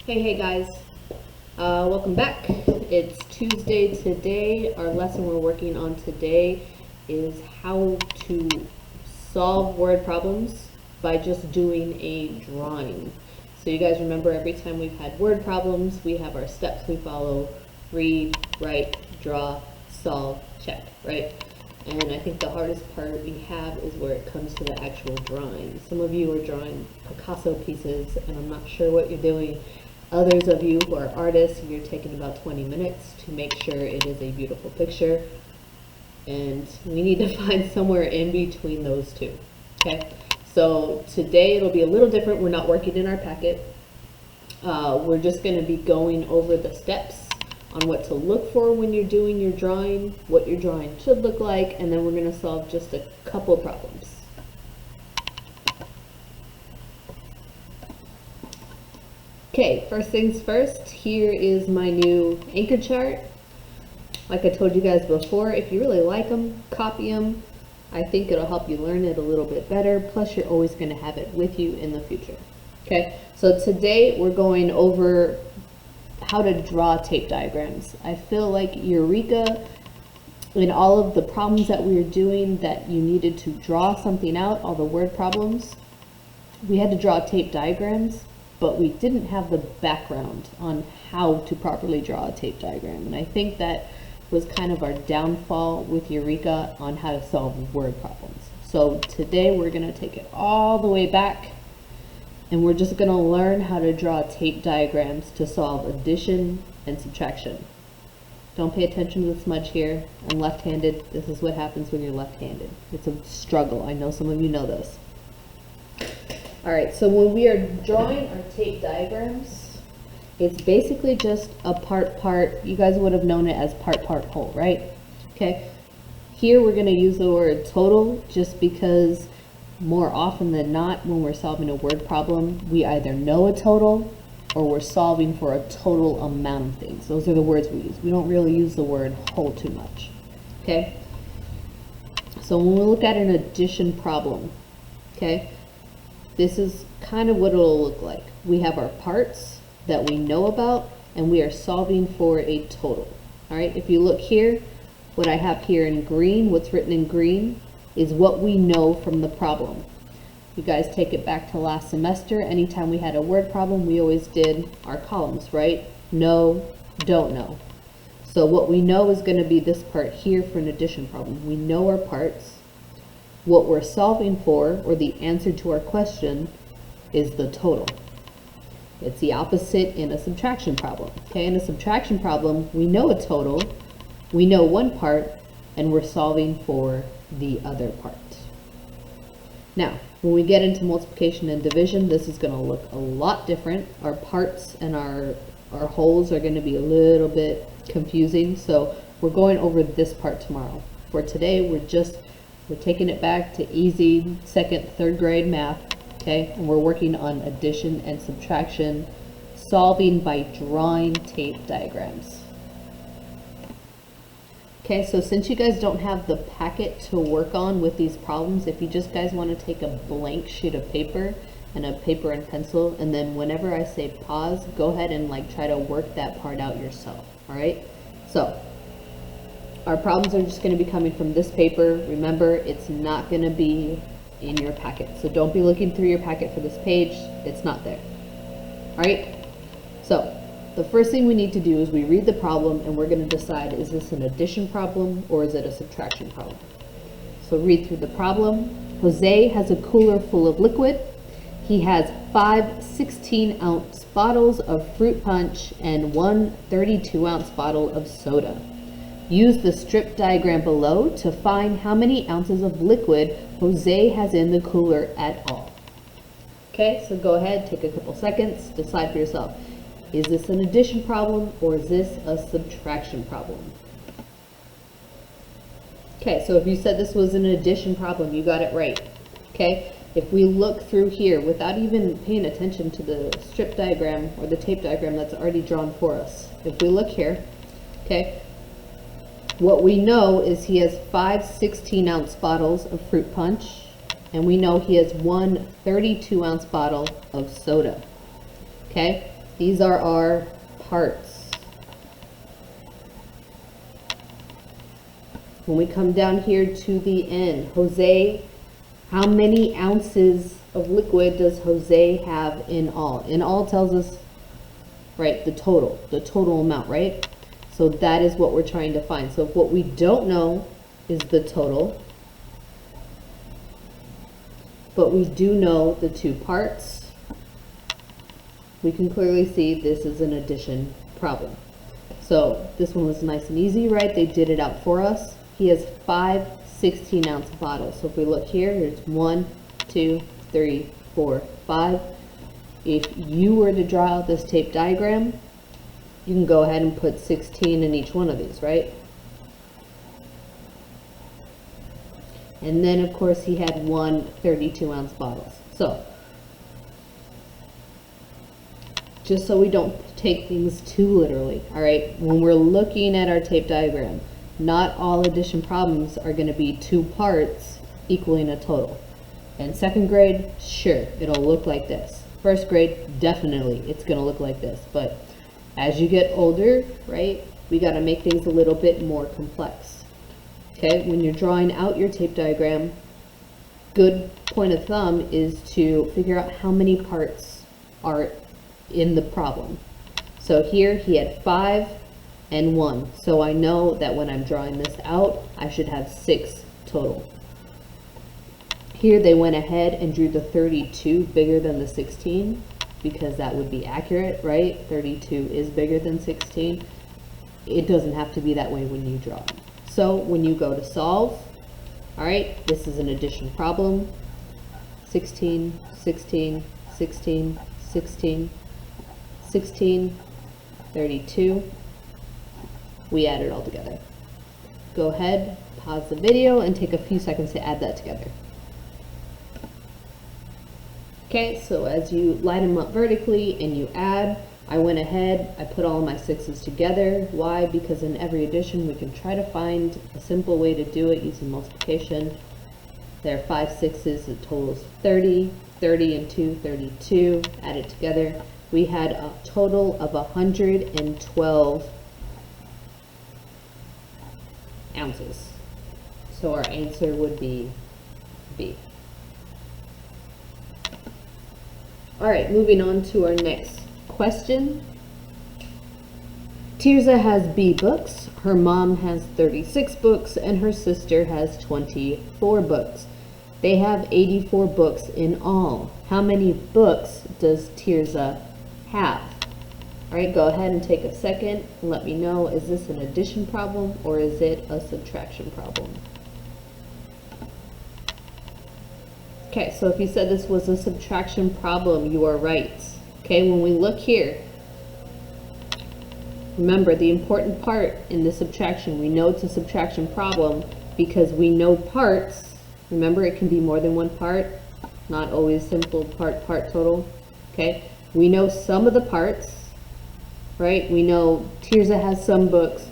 Hey guys, welcome back. It's Tuesday today. Our lesson we're working on today is how to solve word problems by just doing a drawing. So you guys remember every time we've had word problems, we have our steps we follow: read, write, draw, solve, check, right? And I think the hardest part we have is where it comes to the actual drawing. Some of you are drawing Picasso pieces and I'm not sure what you're doing. Others of you who are artists, you're taking about 20 minutes to make sure it is a beautiful picture. And we need to find somewhere in between those two, okay? So today it'll be a little different. We're not working in our packet. We're just gonna be going over the steps on what to look for when you're doing your drawing, what your drawing should look like, and then we're gonna solve just a couple problems. Okay, first things first, here is my new anchor chart. Like I told you guys before, if you really like them, copy them. I think it'll help you learn it a little bit better, plus you're always going to have it with you in the future. Okay, so today we're going over how to draw tape diagrams. I feel like Eureka, in all of the problems that we were doing that you needed to draw something out, all the word problems, we had to draw tape diagrams, but we didn't have the background on how to properly draw a tape diagram. And I think that was kind of our downfall with Eureka on how to solve word problems. So today we're gonna take it all the way back and we're just gonna learn how to draw tape diagrams to solve addition and subtraction. Don't pay attention to the smudge here. I'm left-handed. This is what happens when you're left-handed. It's a struggle. I know some of you know this. All right, so when we are drawing our tape diagrams, it's basically just a part, you guys would have known it as part, whole, right? Okay, here we're gonna use the word total just because more often than not, when we're solving a word problem, we either know a total or we're solving for a total amount of things. Those are the words we use. We don't really use the word whole too much, okay? So when we look at an addition problem, okay, this is kind of what it'll look like. We have our parts that we know about and we are solving for a total. All right, if you look here, what I have here in green, what's written in green is what we know from the problem. You guys take it back to last semester. Anytime we had a word problem, we always did our columns, right? Know, don't know. So what we know is going to be this part here for an addition problem. We know our parts. What we're solving for, or the answer to our question, is the total. It's the opposite in a subtraction problem. Okay, in a subtraction problem, we know a total, we know one part, and we're solving for the other part. Now, when we get into multiplication and division, this is going to look a lot different. Our parts and our wholes are going to be a little bit confusing, so we're going over this part tomorrow. For today, we're taking it back to easy second, third grade math, okay? And we're working on addition and subtraction, solving by drawing tape diagrams. Okay, so since you guys don't have the packet to work on with these problems, if you just guys want to take a blank sheet of paper and a paper and pencil, and then whenever I say pause, go ahead and like try to work that part out yourself, all right? So our problems are just going to be coming from this paper. Remember, it's not going to be in your packet. So don't be looking through your packet for this page. It's not there. All right? So the first thing we need to do is we read the problem and we're going to decide, is this an addition problem or is it a subtraction problem? So read through the problem. Jose has a cooler full of liquid. He has 5 16-ounce bottles of fruit punch and 1 32-ounce bottle of soda. Use the strip diagram below to find how many ounces of liquid Jose has in the cooler at all. Okay, so go ahead, take a couple seconds, decide for yourself. Is this an addition problem or is this a subtraction problem? Okay, so if you said this was an addition problem, you got it right. Okay, if we look through here without even paying attention to the strip diagram or the tape diagram that's already drawn for us, if we look here, okay, what we know is he has 5 16-ounce bottles of fruit punch, and we know he has 1 32-ounce bottle of soda. Okay, These are our parts. When we come down here to the end, Jose, how many ounces of liquid does Jose have in all? In all tells us, right, the total amount, right? So that is what we're trying to find. So if what we don't know is the total, but we do know the two parts, we can clearly see this is an addition problem. So this one was nice and easy, right? They did it out for us. He has 5 16-ounce bottles. So if we look here, here's 1, 2, 3, 4, 5. If you were to draw out this tape diagram, you can go ahead and put 16 in each one of these, right? And then of course he had 1 32-ounce bottles. So just so we don't take things too literally, all right, when we're looking at our tape diagram, not all addition problems are going to be 2 parts equaling a total. In second grade, sure, it'll look like this. First grade, definitely it's going to look like this. But as you get older, right, we got to make things a little bit more complex. Okay, when you're drawing out your tape diagram, good point of thumb is to figure out how many parts are in the problem. So here he had 5 and 1. So I know that when I'm drawing this out, I should have 6 total. Here they went ahead and drew the 32 bigger than the 16 because that would be accurate, right? 32 is bigger than 16. It doesn't have to be that way when you draw. So when you go to solve, all right, this is an addition problem. 16, 16, 16, 16, 16, 32. We add it all together. Go ahead, pause the video, and take a few seconds to add that together. Okay, so as you line them up vertically and you add, I went ahead, I put all of my 6s together. Why? Because in every addition we can try to find a simple way to do it using multiplication. There are 5 6s, it totals 30, 30 and 2, 32, add it together. We had a total of 112 ounces. So our answer would be B. All right, moving on to our next question. Tirza has B books, her mom has 36 books, and her sister has 24 books. They have 84 books in all. How many books does Tirza have? All right, go ahead and take a second and let me know, is this an addition problem or is it a subtraction problem? Okay, so if you said this was a subtraction problem, you are right. Okay, when we look here, remember the important part in the subtraction, we know it's a subtraction problem because we know parts. Remember, it can be more than one part, not always simple part total. Okay, we know some of the parts, right? We know Tirza has some books.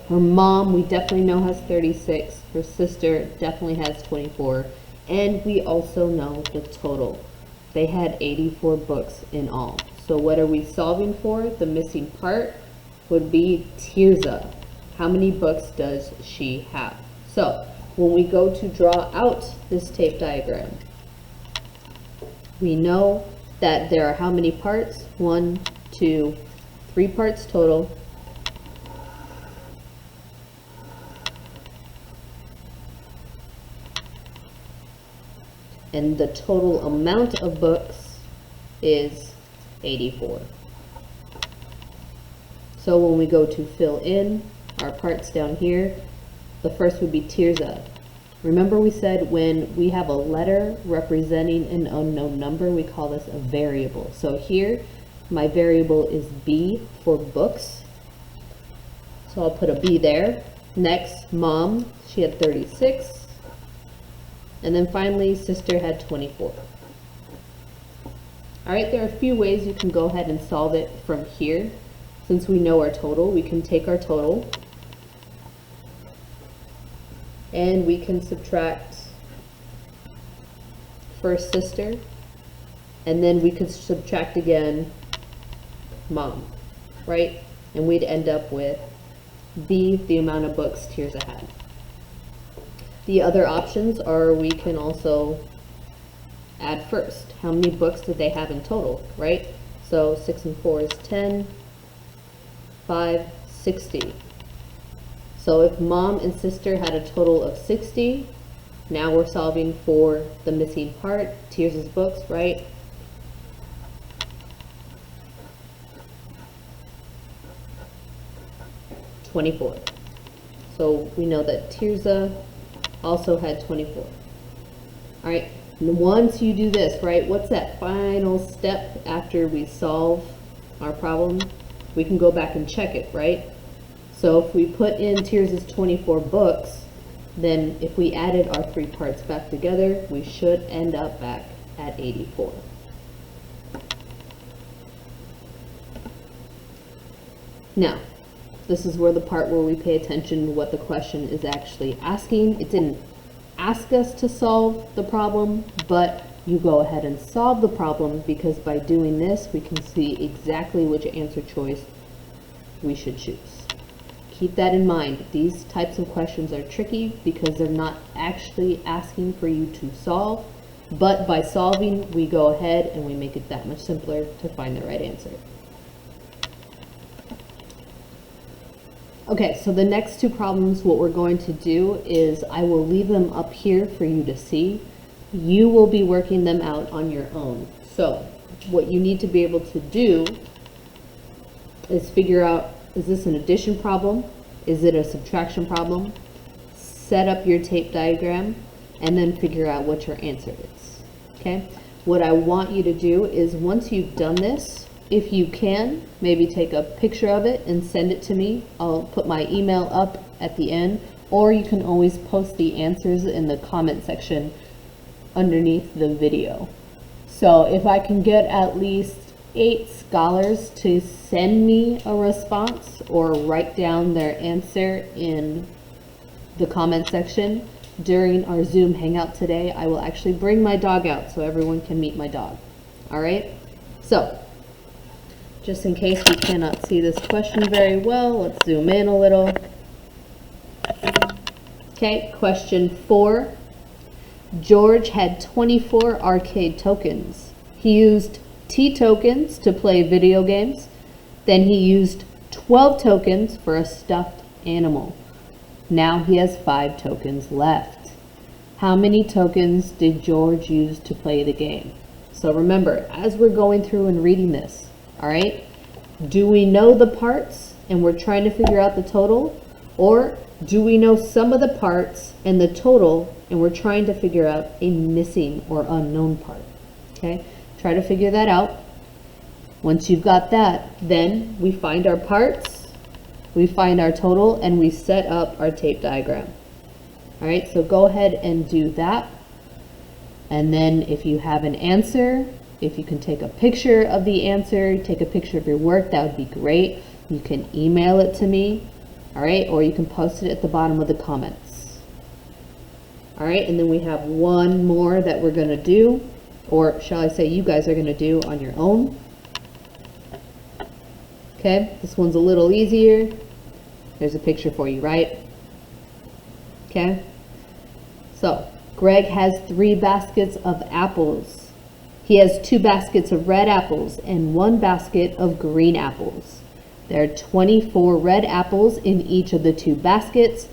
Her mom, we definitely know, has 36. Her sister definitely has 24. And we also know the total. They had 84 books in all. So what are we solving for? The missing part would be Tirza. How many books does she have? So when we go to draw out this tape diagram, we know that there are how many parts? 1, 2, 3 parts total. And the total amount of books is 84. So when we go to fill in our parts down here, the first would be Tirza. Remember we said when we have a letter representing an unknown number, we call this a variable. So here, my variable is B for books. So I'll put a B there. Next, mom, she had 36. And then finally, sister had 24. All right, there are a few ways you can go ahead and solve it from here. Since we know our total, we can take our total and we can subtract first sister, and then we could subtract again mom, right? And we'd end up with B, the amount of books Tirza had. The other options are we can also add first. How many books did they have in total, right? So 6 and 4 is 10, 5, 60. So if mom and sister had a total of 60, now we're solving for the missing part, Tirza's books, right? $24. So we know that Tirza also had 24. All right, and once you do this, right, what's that final step after we solve our problem? We can go back and check it, right? So if we put in Tirza's 24 books, then if we added our 3 parts back together, we should end up back at 84. Now, this is where the part where we pay attention to what the question is actually asking. It didn't ask us to solve the problem, but you go ahead and solve the problem, because by doing this, we can see exactly which answer choice we should choose. Keep that in mind. These types of questions are tricky because they're not actually asking for you to solve, but by solving, we go ahead and we make it that much simpler to find the right answer. Okay, so the next 2 problems, what we're going to do is I will leave them up here for you to see. You will be working them out on your own. So what you need to be able to do is figure out, is this an addition problem? Is it a subtraction problem? Set up your tape diagram and then figure out what your answer is. Okay? What I want you to do is, once you've done this, if you can, maybe take a picture of it and send it to me. I'll put my email up at the end, or you can always post the answers in the comment section underneath the video. So if I can get at least 8 scholars to send me a response or write down their answer in the comment section during our Zoom hangout today, I will actually bring my dog out so everyone can meet my dog. All right? So, just in case we cannot see this question very well, let's zoom in a little. Okay, question 4. George had 24 arcade tokens. He used T tokens to play video games. Then he used 12 tokens for a stuffed animal. Now he has 5 tokens left. How many tokens did George use to play the game? So remember, as we're going through and reading this, all right, do we know the parts and we're trying to figure out the total? Or do we know some of the parts and the total and we're trying to figure out a missing or unknown part? Okay, try to figure that out. Once you've got that, then we find our parts, we find our total, and we set up our tape diagram. All right, so go ahead and do that. And then if you have an answer, if you can take a picture of the answer, take a picture of your work, that would be great. You can email it to me, all right, or you can post it at the bottom of the comments. All right, and then we have one more that we're going to do, or shall I say you guys are going to do on your own. Okay, this one's a little easier. There's a picture for you, right? Okay, so Greg has 3 baskets of apples. He has 2 baskets of red apples and 1 basket of green apples. There are 24 red apples in each of the 2 baskets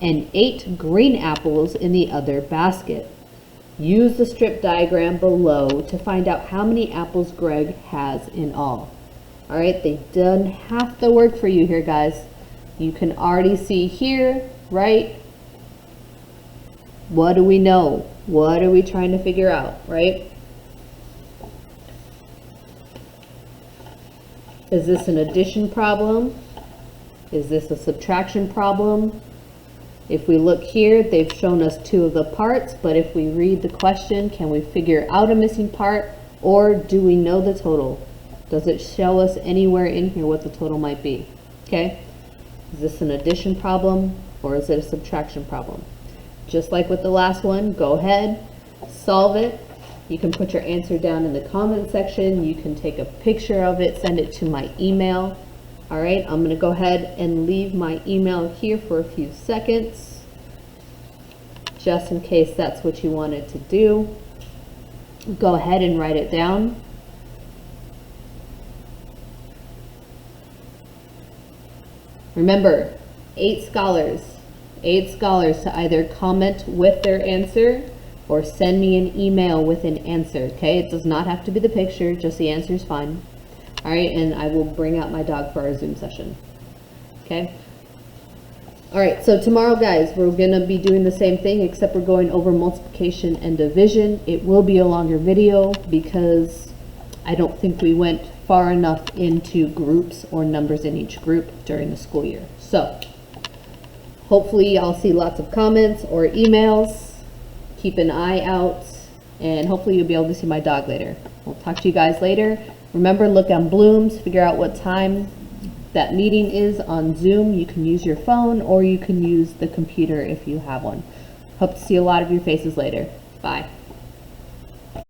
and 8 green apples in the other basket. Use the strip diagram below to find out how many apples Greg has in all. All right, they've done half the work for you here, guys. You can already see here, right? What do we know? What are we trying to figure out, right? Is this an addition problem? Is this a subtraction problem? If we look here, they've shown us 2 of the parts, but if we read the question, can we figure out a missing part, or do we know the total? Does it show us anywhere in here what the total might be? Okay, is this an addition problem, or is it a subtraction problem? Just like with the last one, go ahead, solve it, You can put your answer down in the comment section. You can take a picture of it, send it to my email. All right, I'm gonna go ahead and leave my email here for a few seconds, just in case that's what you wanted to do. Go ahead and write it down. Remember, 8 scholars to either comment with their answer or send me an email with an answer, okay? It does not have to be the picture, just the answer is fine. All right, and I will bring out my dog for our Zoom session, okay? All right, so tomorrow, guys, we're gonna be doing the same thing, except we're going over multiplication and division. It will be a longer video because I don't think we went far enough into groups or numbers in each group during the school year. So hopefully I'll see lots of comments or emails. Keep an eye out, and hopefully you'll be able to see my dog later. We'll talk to you guys later. Remember, look on Bloom's, figure out what time that meeting is on Zoom. You can use your phone or you can use the computer if you have one. Hope to see a lot of your faces later. Bye.